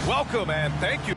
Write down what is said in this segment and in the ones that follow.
Welcome and thank you.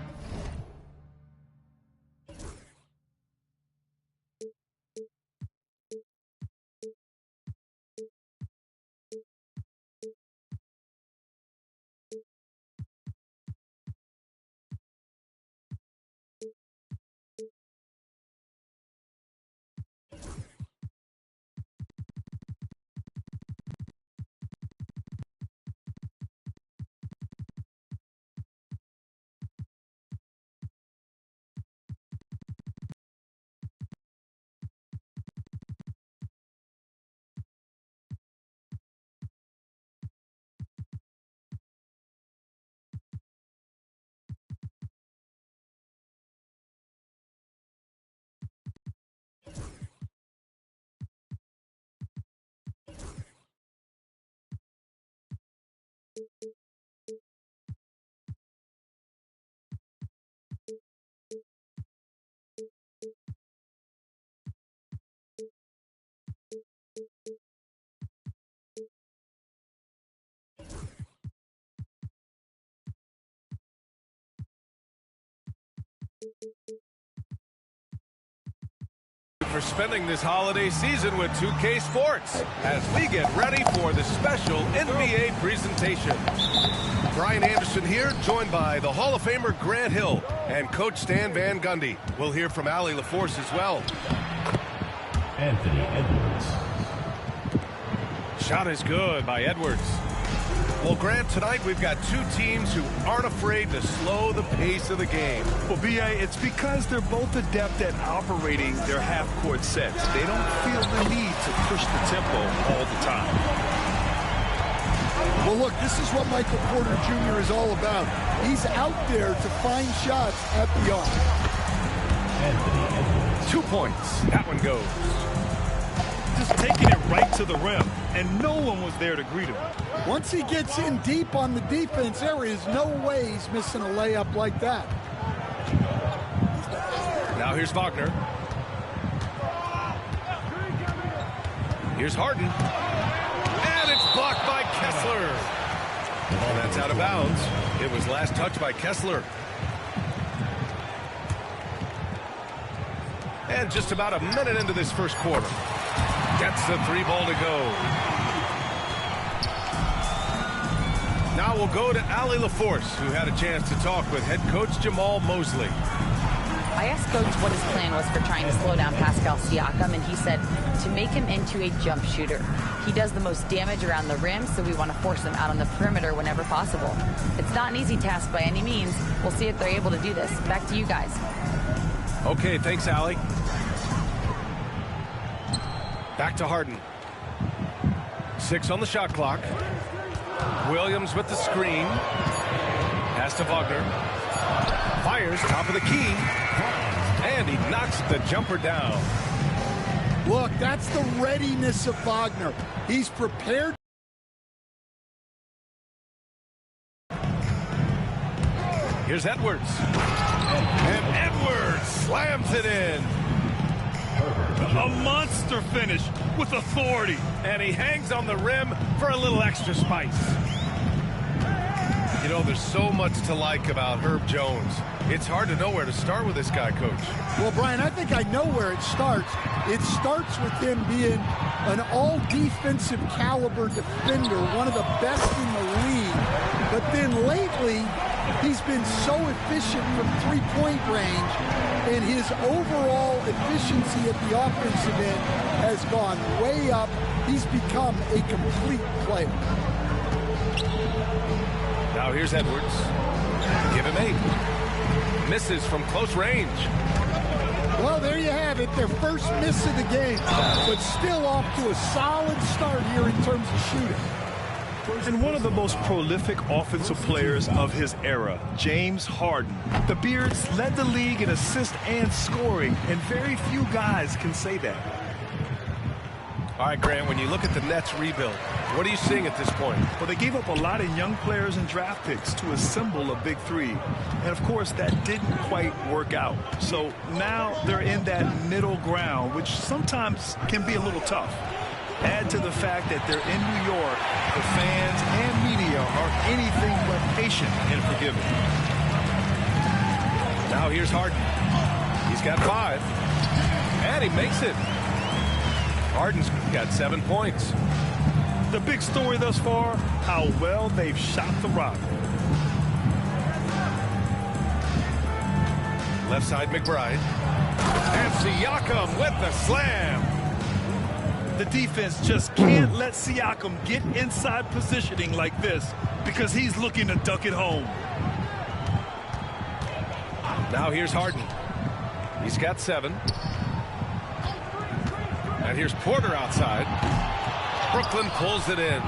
For spending this holiday season with 2K Sports as we get ready for the special NBA presentation. Brian Anderson here, joined by the Hall of Famer Grant Hill and Coach Stan Van Gundy. We'll hear from Allie LaForce as well. Anthony Edwards. Shot is good by Edwards. Well, Grant, tonight we've got two teams who aren't afraid to slow the pace of the game. Well, B.A., it's because they're both adept at operating their half-court sets. They don't feel the need to push the tempo all the time. Well, look, this is what Michael Porter Jr. is all about. He's out there to find shots at the arc. Anthony Edwards. 2 points. That one goes. Just taking it right to the rim, and no one was there to greet him. Once he gets in deep on the defense, there is no way he's missing a layup like that. Now here's Wagner. Here's Harden. And it's blocked by Kessler. And that's out of bounds. It was last touched by Kessler. And just about a minute into this first quarter. Gets the three ball to go. Now we'll go to Allie LaForce, who had a chance to talk with head coach Jamal Mosley. I asked Coach what his plan was for trying to slow down Pascal Siakam, and he said to make him into a jump shooter. He does the most damage around the rim, so we want to force him out on the perimeter whenever possible. It's not an easy task by any means. We'll see if they're able to do this. Back to you guys. Okay, thanks, Allie. Back to Harden. 6 on the shot clock. Williams with the screen. Pass to Wagner. Fires top of the key. And he knocks the jumper down. Look, that's the readiness of Wagner. He's prepared. Here's Edwards. And Edwards slams it in. A monster finish with authority. And he hangs on the rim for a little extra spice. You know, there's so much to like about Herb Jones. It's hard to know where to start with this guy, Coach. Well, Brian, I think I know where it starts. It starts with him being an all-defensive caliber defender, one of the best in the league. But then lately, he's been so efficient from three-point range, and his overall efficiency at the offensive end has gone way up. He's become a complete player. Now here's Edwards. Give him 8. Misses from close range. Well, there you have it. Their first miss of the game, but still off to a solid start here in terms of shooting. And one of the most prolific offensive players of his era, James Harden. The Beards led the league in assists and scoring, and very few guys can say that. All right, Grant, when you look at the Nets rebuild, what are you seeing at this point? Well, they gave up a lot of young players and draft picks to assemble a big three. And, of course, that didn't quite work out. So now they're in that middle ground, which sometimes can be a little tough. Add to the fact that they're in New York, the fans and media are anything but patient and forgiving. Now here's Harden. He's got 5. And he makes it. Harden's got 7 points. The big story thus far, how well they've shot the rock. Left side McBride. And Siakam with the slam. The defense just can't let Siakam get inside positioning like this because he's looking to duck it home. Now here's Harden. He's got 7. And here's Porter outside. Brooklyn pulls it in.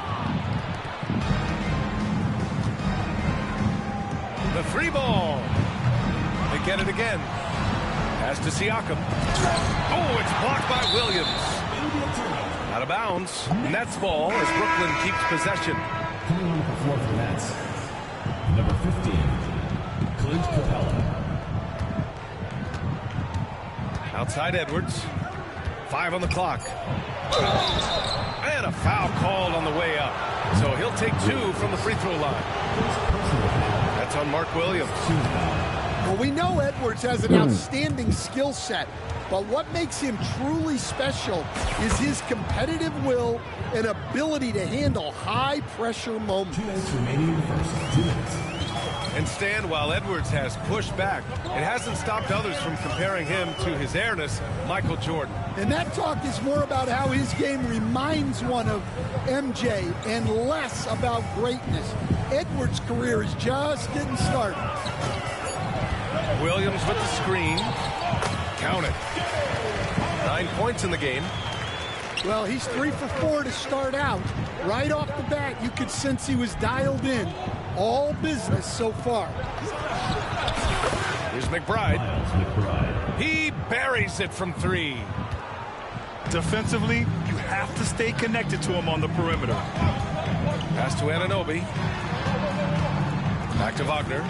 The free ball. They get it again. Pass to Siakam. Oh, it's blocked by Williams. Out of bounds. Nets ball as Brooklyn keeps possession. Coming on the floor for the Nets, number 15, Clint Capella. Outside Edwards. 5 on the clock. And a foul called on the way up. So he'll take 2 from the free throw line. That's on Mark Williams. Well, we know Edwards has an outstanding skill set, but what makes him truly special is his competitive will and ability to handle high-pressure moments. 2 minutes remaining in the first. 2 minutes. And Stan, while Edwards has pushed back, it hasn't stopped others from comparing him to his airness, Michael Jordan. And that talk is more about how his game reminds one of MJ and less about greatness. Edwards' career is just getting started. Williams with the screen. Count it. 9 points in the game. Well, he's 3 for 4 to start out. Right off the bat, you could sense he was dialed in. All business so far. Here's McBride. Miles McBride. He buries it from 3. Defensively, you have to stay connected to him on the perimeter. Pass to Anunoby. Back to Wagner.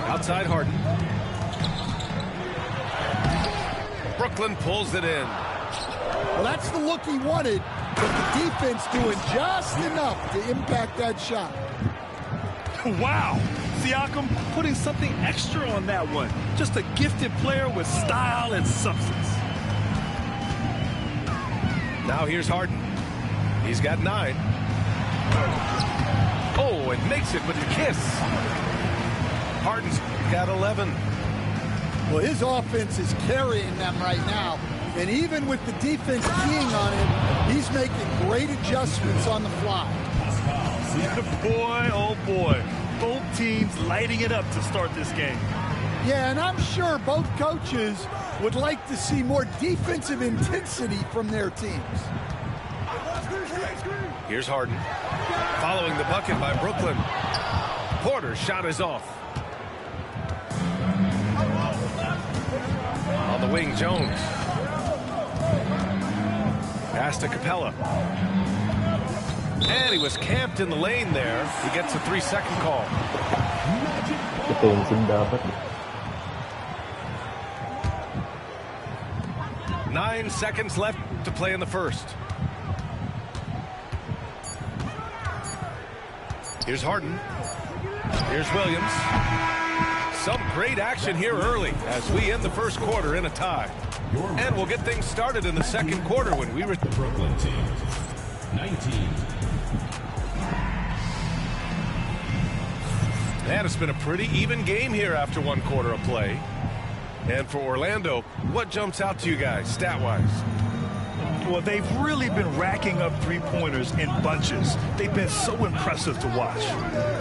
Outside Harden. Brooklyn pulls it in. Well, that's the look he wanted, but the defense doing just enough to impact that shot. Wow. Siakam putting something extra on that one. Just a gifted player with style and substance. Now here's Harden. He's got 9. Oh, and makes it with the kiss. Harden's got 11. Well, his offense is carrying them right now. And even with the defense keying on him, he's making great adjustments on the fly. Boy, oh boy. Both teams lighting it up to start this game. Yeah, and I'm sure both coaches would like to see more defensive intensity from their teams. Here's Harden. Following the bucket by Brooklyn. Porter's shot is off. On the wing, Jones. Pass to Capella. And he was camped in the lane there. He gets a 3-second call. Detention dapat. 9 seconds left to play in the first. Here's Harden. Here's Williams. Some great action here early as we end the first quarter in a tie. And we'll get things started in the second quarter when we return. The Brooklyn team, 19. And it's been a pretty even game here after 1 quarter of play. And for Orlando, what jumps out to you guys stat-wise? Well, they've really been racking up three-pointers in bunches. They've been so impressive to watch.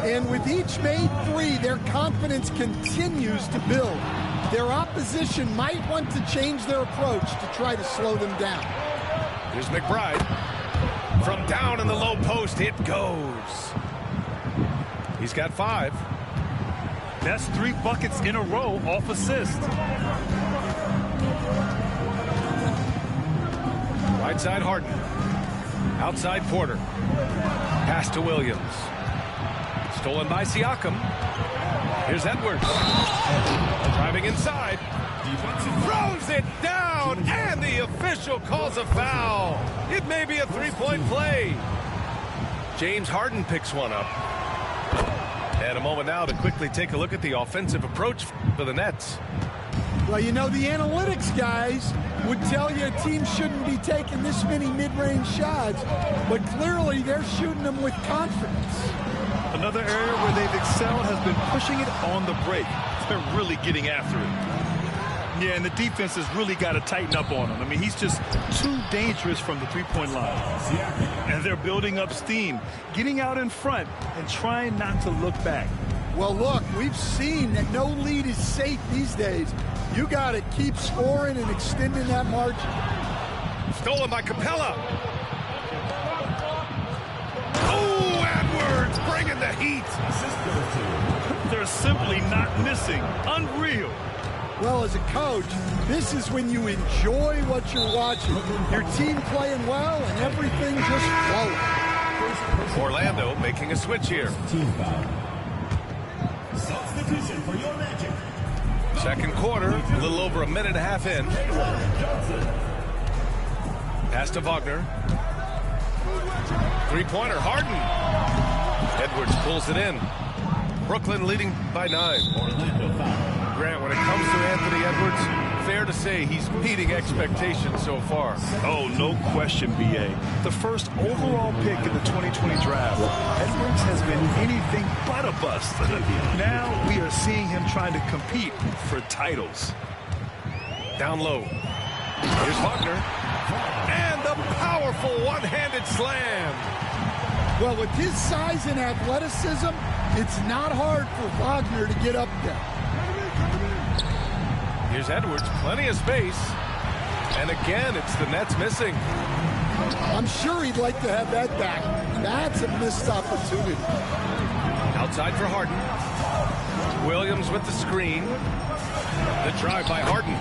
And with each made 3, their confidence continues to build. Their opposition might want to change their approach to try to slow them down. Here's McBride. From down in the low post, it goes. He's got 5. That's 3 buckets in a row off assist. Right side Harden. Outside Porter. Pass to Williams. Stolen by Siakam. Here's Edwards. Driving inside. Throws it down, and the official calls a foul. It may be a 3-point play. James Harden picks one up. And a moment now to quickly take a look at the offensive approach for the Nets. Well, you know, the analytics guys would tell you a team shouldn't be taking this many mid-range shots, but clearly they're shooting them with confidence. Another area where they've excelled has been pushing it on the break. They're really getting after it. Yeah, and the defense has really got to tighten up on him. I mean, he's just too dangerous from the three-point line. And they're building up steam, getting out in front and trying not to look back. Well, look, we've seen that no lead is safe these days. You got to keep scoring and extending that margin. Stolen by Capella. Oh, Edwards bringing the heat. They're simply not missing. Unreal. Well, as a coach, this is when you enjoy what you're watching. Your team playing well and everything just flowing. Orlando making a switch here. Team foul. Substitution for your Magic. Second quarter, a little over a minute and a half in. Pass to Wagner. Three-pointer, Harden. Edwards pulls it in. Brooklyn leading by 9. Orlando foul. Grant, when it comes to Anthony Edwards, fair to say he's meeting expectations so far. Oh, no question, B.A. The first overall pick in the 2020 draft, Edwards has been anything but a bust. Now we are seeing him trying to compete for titles. Down low. Here's Wagner. And the powerful one-handed slam. Well, with his size and athleticism, it's not hard for Wagner to get up there. Here's Edwards, plenty of space. And again, it's the Nets missing. I'm sure he'd like to have that back. That's a missed opportunity. Outside for Harden. Williams with the screen. The drive by Harden.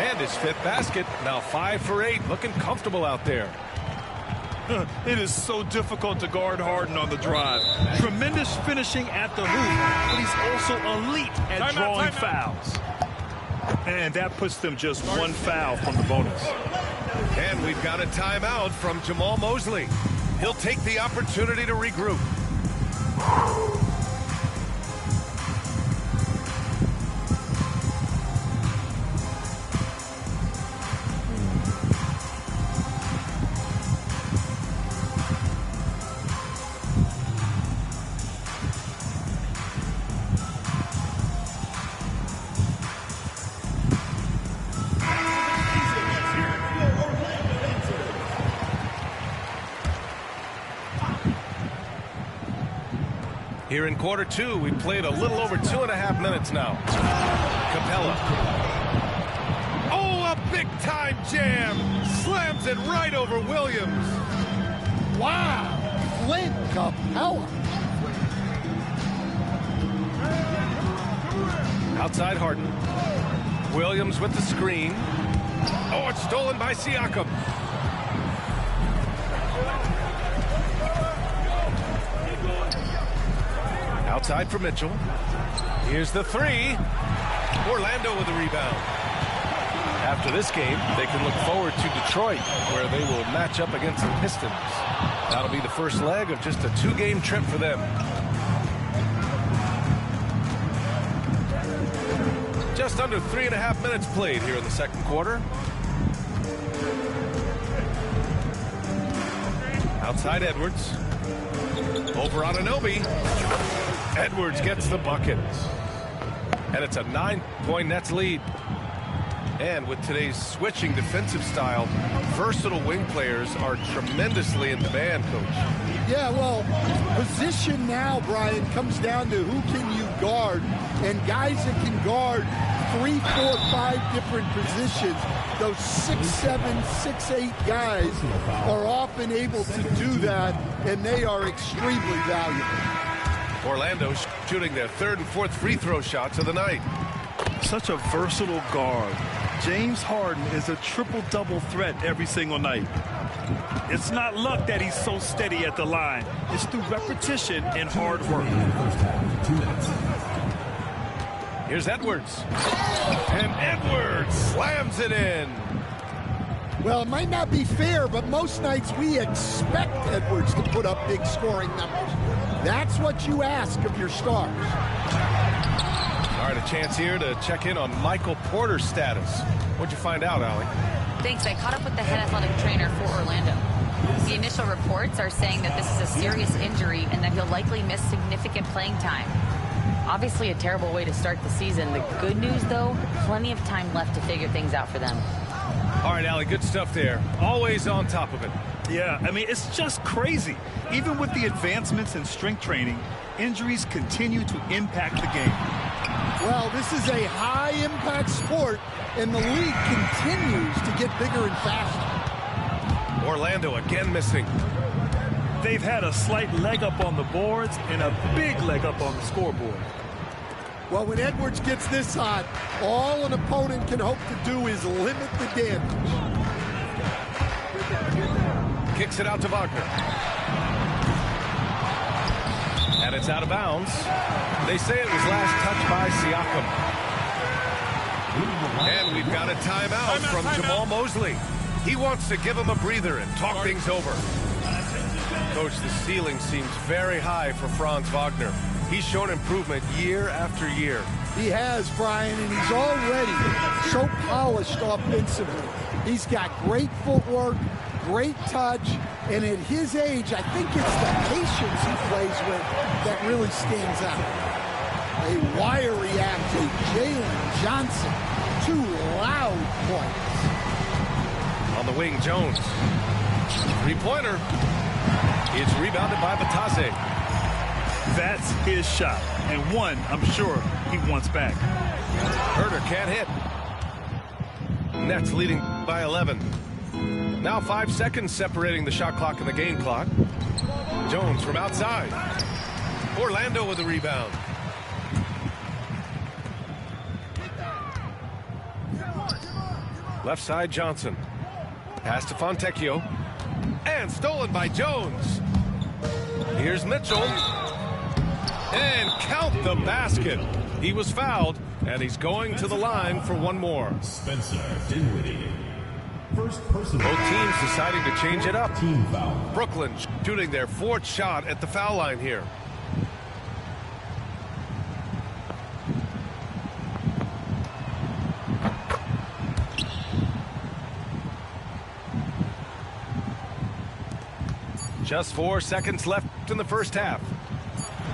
And his 5th basket. Now 5 for 8. Looking comfortable out there. It is so difficult to guard Harden on the drive. Tremendous finishing at the hoop, but he's also elite at drawing fouls. And that puts them just one foul from the bonus. And we've got a timeout from Jamal Mosley. He'll take the opportunity to regroup. Here in quarter 2, we played a little over 2.5 minutes now. Capella. Oh, a big-time jam. Slams it right over Williams. Wow, Clint Capella. Outside Harden. Williams with the screen. Oh, it's stolen by Siakam. Outside for Mitchell. Here's the 3. Orlando with the rebound. After this game, they can look forward to Detroit, where they will match up against the Pistons. That'll be the first leg of just a 2-game trip for them. Just under 3.5 minutes played here in the second quarter. Outside Edwards. Over on Anunoby. Edwards gets the bucket. And it's a 9-point Nets lead. And with today's switching defensive style, versatile wing players are tremendously in demand, Coach. Yeah, well, position now, Brian, comes down to who can you guard. And guys that can guard 3, 4, 5 different positions, those 6'7", 6'8" guys are often able to do that, and they are extremely valuable. Orlando shooting their 3rd and 4th free throw shots of the night. Such a versatile guard. James Harden is a triple-double threat every single night. It's not luck that he's so steady at the line. It's through repetition and hard work. Here's Edwards. And Edwards slams it in. Well, it might not be fair, but most nights we expect Edwards to put up big scoring numbers. That's what you ask of your stars. All right, a chance here to check in on Michael Porter's status. What'd you find out, Allie? Thanks. I caught up with the head athletic trainer for Orlando. The initial reports are saying that this is a serious injury and that he'll likely miss significant playing time. Obviously a terrible way to start the season. The good news, though, plenty of time left to figure things out for them. All right, Allie, good stuff there. Always on top of it. Yeah, I mean, it's just crazy. Even with the advancements in strength training, injuries continue to impact the game. Well, this is a high-impact sport, and the league continues to get bigger and faster. Orlando again missing. They've had a slight leg up on the boards and a big leg up on the scoreboard. Well, when Edwards gets this hot, all an opponent can hope to do is limit the damage. Kicks it out to Wagner. And it's out of bounds. They say it was last touched by Siakam. And we've got a timeout from Jamal Mosley. He wants to give him a breather and talk things over. Coach, the ceiling seems very high for Franz Wagner. He's shown improvement year after year. He has, Brian, and he's already so polished offensively. He's got great footwork, great touch, and at his age, I think it's the patience he plays with that really stands out. A wiry athlete, Jalen Johnson, 2 loud points. On the wing, Jones. Three-pointer. It's rebounded by Batase. That's his shot, and one I'm sure he wants back. Herter can't hit. Nets leading by 11. Now 5 seconds separating the shot clock and the game clock. Jones from outside. Orlando with the rebound. Left side, Johnson. Pass to Fontecchio. And stolen by Jones. Here's Mitchell. And count the basket. He was fouled, and he's going to the line for one more. Spencer Dinwiddie. First personal. Both teams deciding to change it up. Team foul. Brooklyn shooting their 4th shot at the foul line here. Just 4 seconds left in the first half.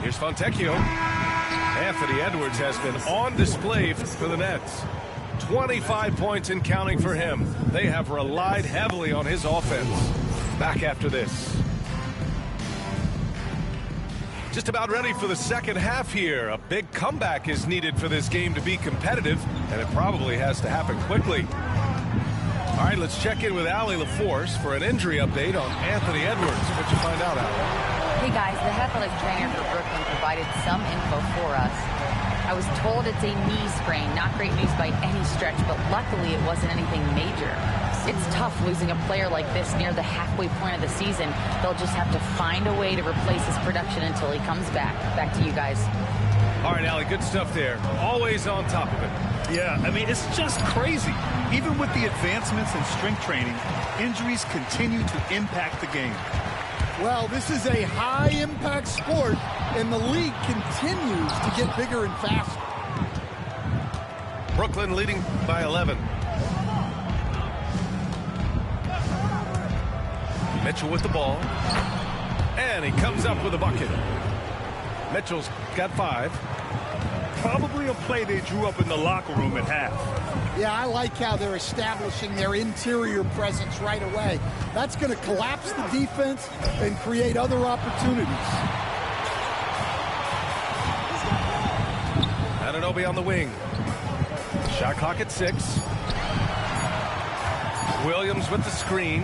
Here's Fontecchio. Anthony Edwards has been on display for the Nets. 25 points and counting for him. They have relied heavily on his offense. Back after this. Just about ready for the second half here. A big comeback is needed for this game to be competitive, and it probably has to happen quickly. All right, let's check in with Allie LaForce for an injury update on Anthony Edwards. What'd you find out, Allie? Hey guys, the athletic trainer for Brooklyn provided some info for us. I was told it's a knee sprain, not great news by any stretch, but luckily it wasn't anything major. It's tough losing a player like this near the halfway point of the season. They'll just have to find a way to replace his production until he comes back. Back to you guys. All right, Allie, good stuff there. Always on top of it. Yeah, I mean, it's just crazy. Even with the advancements in strength training, injuries continue to impact the game. Well, this is a high-impact sport, and the league continues to get bigger and faster. Brooklyn leading by 11. Mitchell with the ball. And he comes up with a bucket. Mitchell's got 5. Probably a play they drew up in the locker room at half. Yeah, I like how they're establishing their interior presence right away. That's going to collapse the defense and create other opportunities. Anunoby on the wing. Shot clock at 6. Williams with the screen.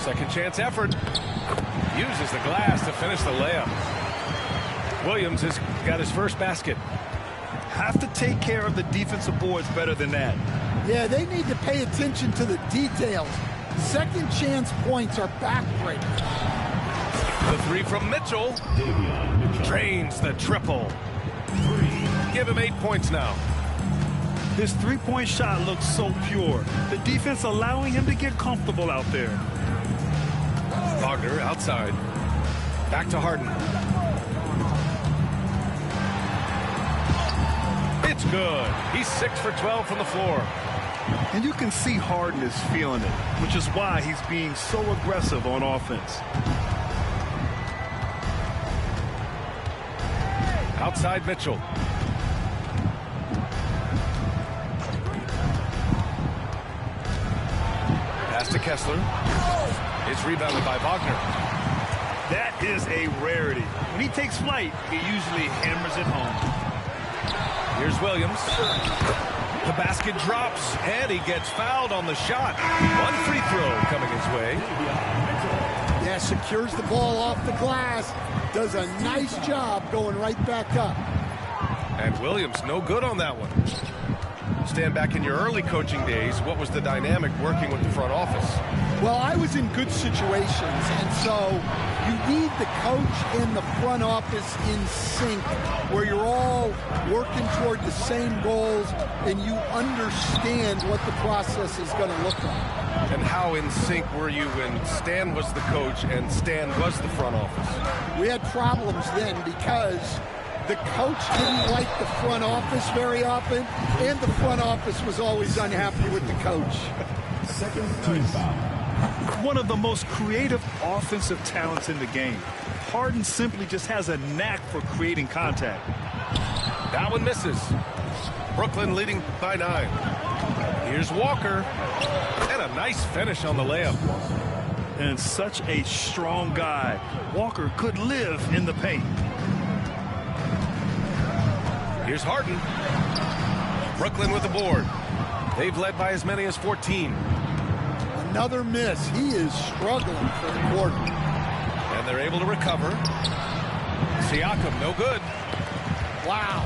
Second chance effort. Uses the glass to finish the layup. Williams has got his first basket. Have to take care of the defensive boards better than that. Yeah, they need to pay attention to the details. Second chance points are backbreakers. The 3 from Mitchell. Drains the triple. Give him 8 points now. His three-point shot looks so pure. The defense allowing him to get comfortable out there. Wagner outside. Back to Harden. It's good. He's 6 for 12 from the floor. And you can see Harden is feeling it, which is why he's being so aggressive on offense. Outside Mitchell. Pass to Kessler. It's rebounded by Wagner. That is a rarity. When he takes flight, he usually hammers it home. Here's Williams. The basket drops, and he gets fouled on the shot. One free throw coming his way. Yeah, secures the ball off the glass. Does a nice job going right back up. And Williams, no good on that one. Stand back in your early coaching days, what was the dynamic working with the front office? Well, I was in good situations, and so you need the coach and the front office in sync, where you're all working toward the same goals and you understand what the process is going to look like. And how in sync were you when Stan was the coach and Stan was the front office? We had problems then because the coach didn't like the front office very often, and the front office was always unhappy with the coach. Second team foul. One of the most creative offensive talents in the game. Harden simply just has a knack for creating contact. That one misses. Brooklyn leading by 9. Here's Walker. And a nice finish on the layup. And such a strong guy. Walker could live in the paint. Here's Harden. Brooklyn with the board. They've led by as many as 14. Another miss. He is struggling for the quarter. And they're able to recover. Siakam, no good. Wow.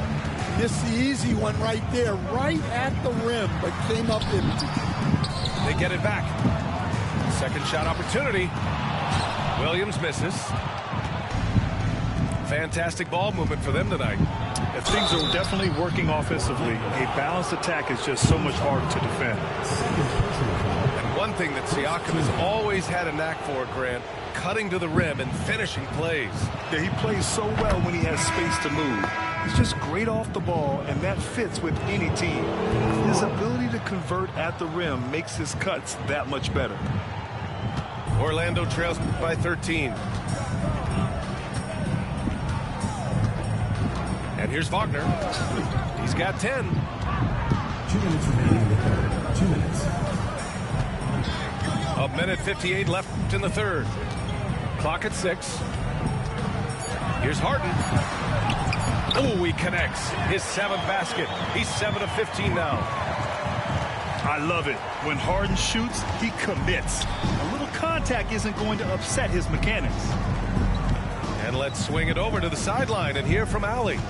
Missed the easy one right there, right at the rim, but came up empty. They get it back. Second shot opportunity. Williams misses. Fantastic ball movement for them tonight. If things are definitely working offensively, a balanced attack is just so much harder to defend. And one thing that Siakam has always had a knack for, Grant, cutting to the rim and finishing plays. Yeah, he plays so well when he has space to move. He's just great off the ball, and that fits with any team. His ability to convert at the rim makes his cuts that much better. Orlando trails by 13. And here's Wagner. He's got 10. 2 minutes remaining in the third. 2 minutes. A minute 58 left in the third. Clock at 6. Here's Harden. Oh, he connects. His 7th basket. He's 7 of 15 now. I love it. When Harden shoots, he commits. A little contact isn't going to upset his mechanics. And let's swing it over to the sideline and hear from Allie.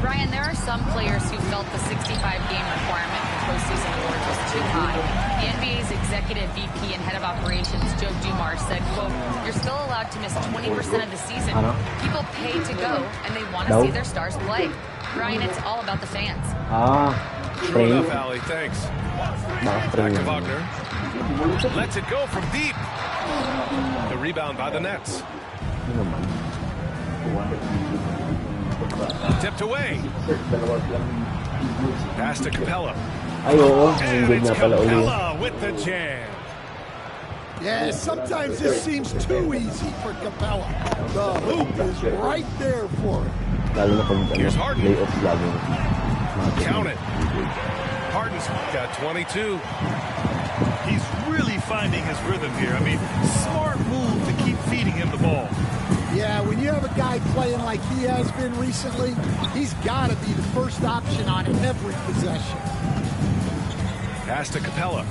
Brian, there are some players who felt the 65-game requirement for postseason awards was too high. The NBA's executive VP and head of operations, Joe Dumars, said, quote, "You're still allowed to miss 20% of the season. People pay to go, and they want to see their stars play." Brian, it's all about the fans. True enough, Allie. Thanks. Back to Wagner. Lets it go from deep. The rebound by the Nets. Tipped away. Pass to Capella. And it's Capella with the jam. Yeah, sometimes this seems too easy for Capella. The hoop is right there for him. Here's Harden. Count it. Harden's got 22. He's really finding his rhythm here. I mean, smart move to keep feeding him the ball. Yeah, when you have a guy playing like he has been recently, he's got to be the first option on every possession. Pass to Capella.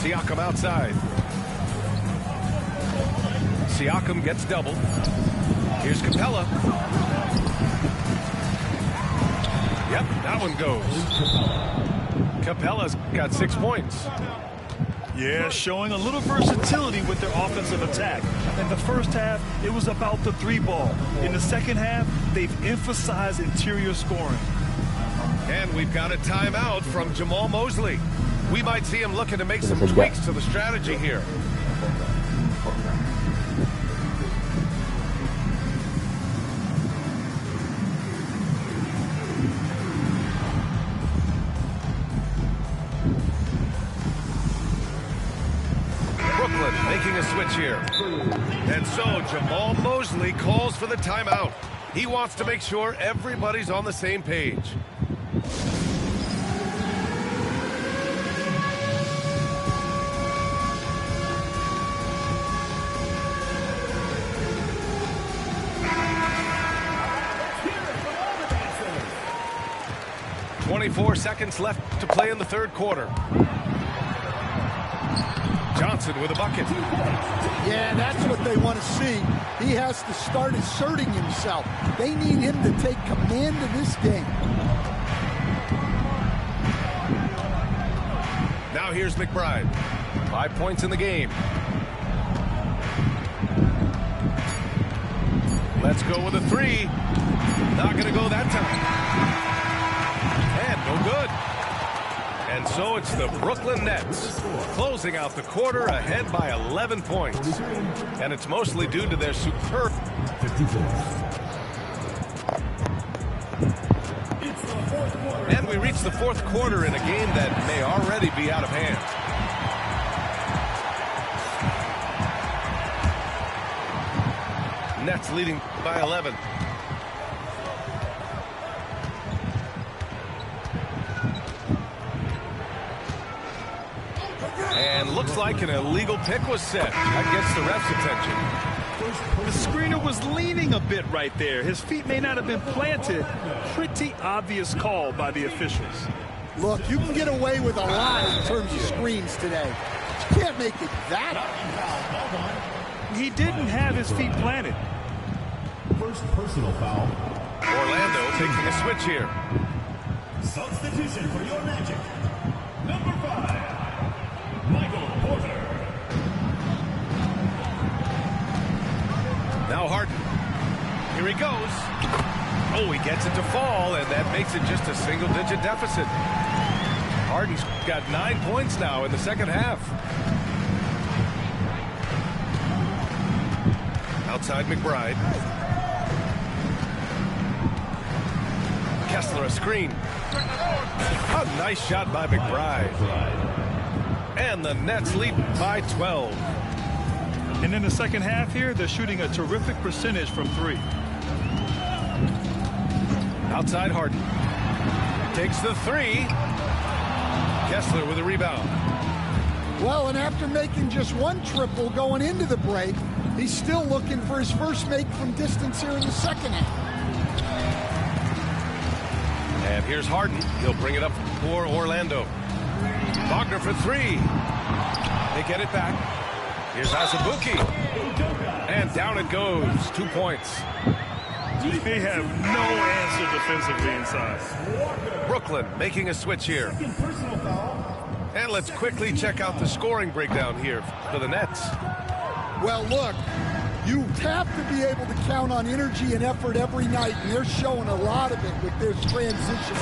Siakam outside. Siakam gets double. Here's Capella. Yep, that one goes. Capella's got 6 points. Yeah, showing a little versatility with their offensive attack. In the first half, it was about the 3-ball. In the second half, they've emphasized interior scoring. And we've got a timeout from Jamal Mosley. We might see him looking to make some tweaks to the strategy here. And so Jamal Mosley calls for the timeout. He wants to make sure everybody's on the same page. .4 seconds left to play in the third quarter. Johnson with a bucket. Yeah, that's what they want to see. He has to start asserting himself. They need him to take command of this game. Now here's McBride. 5 points in the game. Let's go with a three. Not going to go that time. And no good. And so it's the Brooklyn Nets closing out the quarter ahead by 11 points. And it's mostly due to their superb. 54. And we reach the fourth quarter in a game that may already be out of hand. Nets leading by 11. And looks like an illegal pick was set. That gets the ref's attention. The screener was leaning a bit right there. His feet may not have been planted. Pretty obvious call by the officials. Look, you can get away with a lot in terms of screens today. You can't make it that. He didn't have his feet planted. First personal foul. Orlando taking a switch here. Substitution for your Magic. Number 5. Michael Porter. Now Harden. Here he goes. Oh, he gets it to fall, and that makes it just a single-digit deficit. Harden's got 9 points now in the second half. Outside McBride. Kessler a screen. A nice shot by McBride. And the Nets lead by 12. And in the second half here, they're shooting a terrific percentage from three. Outside Harden. Takes the three. Kessler with a rebound. Well, and after making just one triple going into the break, he's still looking for his first make from distance here in the second half. And here's Harden. He'll bring it up for Orlando. Wagner for three. They get it back. Here's Azubuike. And down it goes. 2 points. They have no answer defensively inside. Brooklyn making a switch here. And let's quickly check out the scoring breakdown here for the Nets. Well, look, you have to be able to count on energy and effort every night, and they're showing a lot of it with this transition.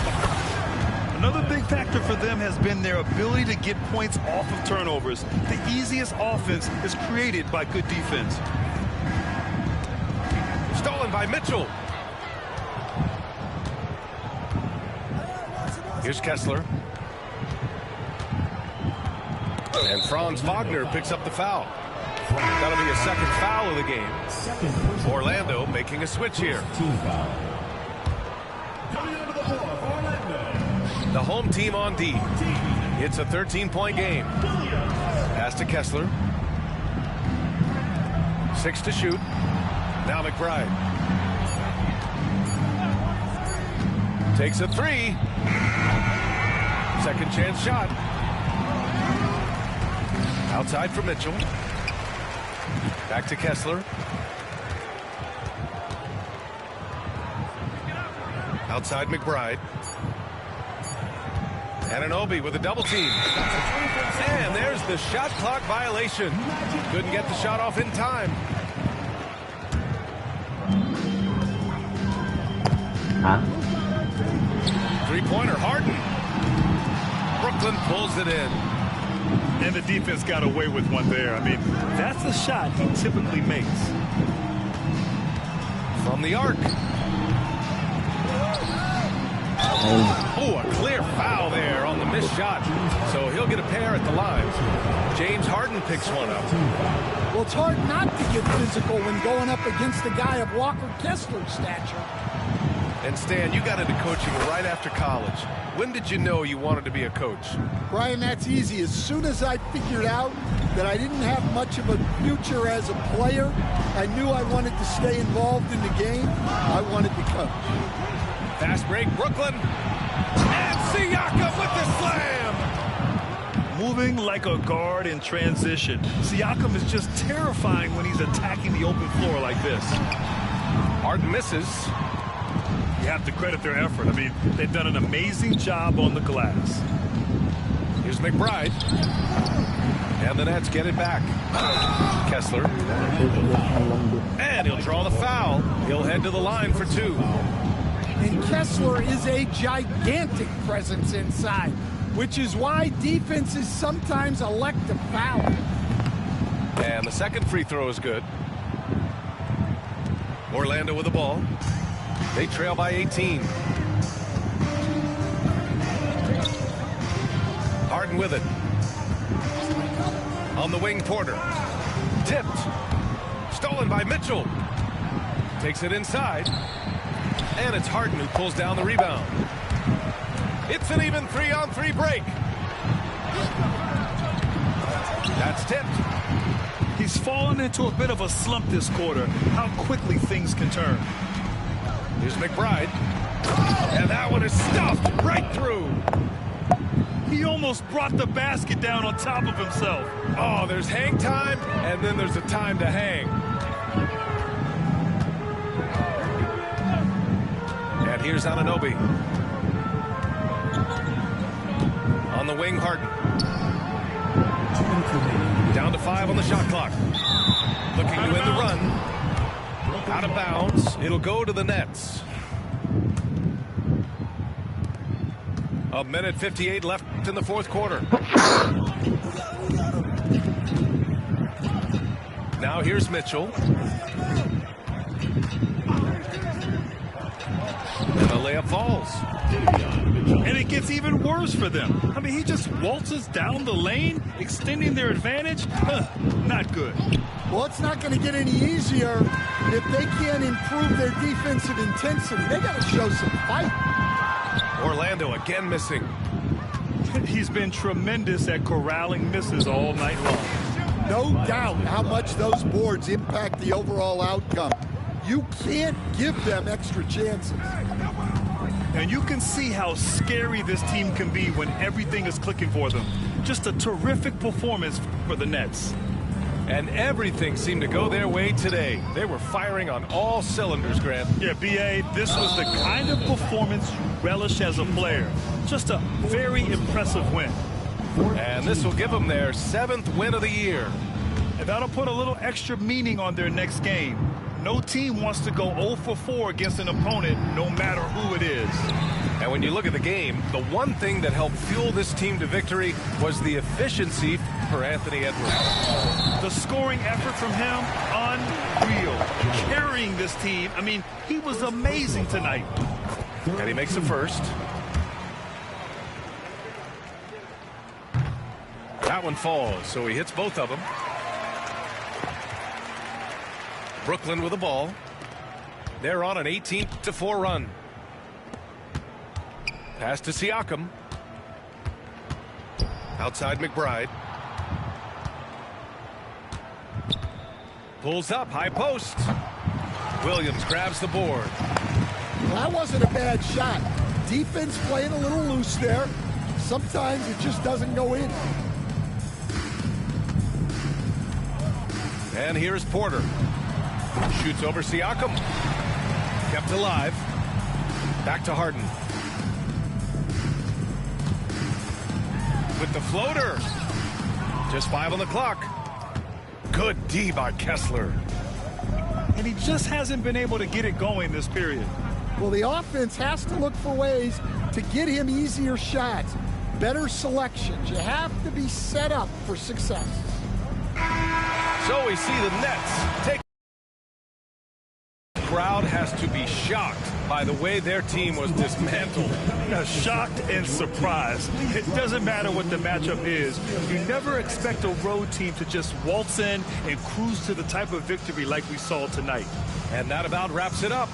Another big factor for them has been their ability to get points off of turnovers. The easiest offense is created by good defense. Stolen by Mitchell. Here's Kessler. And Franz Wagner picks up the foul. That'll be a second foul of the game. Orlando making a switch here. Team foul. The home team on D. It's a 13-point game. Pass to Kessler. 6 to shoot. Now McBride. Takes a three. Second chance shot. Outside for Mitchell. Back to Kessler. Outside McBride. Anunoby with a double team. And there's the shot clock violation. Couldn't get the shot off in time. Three-pointer, Harden. Brooklyn pulls it in. And the defense got away with one there. I mean, that's a shot he typically makes. From the arc. Oh, a clear foul there on the missed shot. So he'll get a pair at the line. James Harden picks one up. Well, it's hard not to get physical when going up against a guy of Walker Kessler's stature. And Stan, you got into coaching right after college. When did you know you wanted to be a coach? Brian, that's easy. As soon as I figured out that I didn't have much of a future as a player, I knew I wanted to stay involved in the game. I wanted to coach. Fast break, Brooklyn. And Siakam with the slam. Moving like a guard in transition. Siakam is just terrifying when he's attacking the open floor like this. Harden misses. You have to credit their effort. I mean, they've done an amazing job on the glass. Here's McBride. And the Nets get it back. Kessler. And he'll draw the foul. He'll head to the line for two. And Kessler is a gigantic presence inside, which is why defenses sometimes elect to foul. And the second free throw is good. Orlando with the ball. They trail by 18. Harden with it. On the wing, Porter. Tipped. Stolen by Mitchell. Takes it inside. And it's Harden who pulls down the rebound. It's an even 3-on-3 break. That's tipped. He's fallen into a bit of a slump this quarter. How quickly things can turn. Here's McBride. And that one is stuffed right through. He almost brought the basket down on top of himself. Oh, there's hang time, and then there's a time to hang. And here's Anunoby. On the wing, Harden. Down to 5 on the shot clock. Looking to win the run. Out of bounds. It'll go to the Nets. A minute 58 left in the fourth quarter. Now here's Mitchell. And the layup falls. And it gets even worse for them. I mean, he just waltzes down the lane, extending their advantage. Not good. Well, it's not going to get any easier if they can't improve their defensive intensity. They got to show some fight. Orlando again missing. He's been tremendous at corralling misses all night long. No doubt how much those boards impact the overall outcome. You can't give them extra chances. And you can see how scary this team can be when everything is clicking for them. Just a terrific performance for the Nets. And everything seemed to go their way today. They were firing on all cylinders, Grant. Yeah, B.A., this was the kind of performance you relish as a player. Just a very impressive win. And this will give them their 7th win of the year. And that'll put a little extra meaning on their next game. No team wants to go 0 for 4 against an opponent, no matter who it is. And when you look at the game, the one thing that helped fuel this team to victory was the efficiency for Anthony Edwards. The scoring effort from him, unreal. Carrying this team, I mean, he was amazing tonight. And he makes the first. That one falls, so he hits both of them. Brooklyn with the ball. They're on an 18-4 run. Pass to Siakam. Outside McBride. Pulls up, high post. Williams grabs the board. Well, that wasn't a bad shot. Defense playing a little loose there. Sometimes it just doesn't go in. And here's Porter. Shoots over Siakam. Kept alive. Back to Harden. With the floater. Just 5 on the clock. Good D by Kessler. And he just hasn't been able to get it going this period. Well, the offense has to look for ways to get him easier shots, better selections. You have to be set up for success. So we see the Nets take crowd has to be shocked by the way their team was dismantled. Shocked and surprised. It doesn't matter what the matchup is. You never expect a road team to just waltz in and cruise to the type of victory like we saw tonight. And that about wraps it up.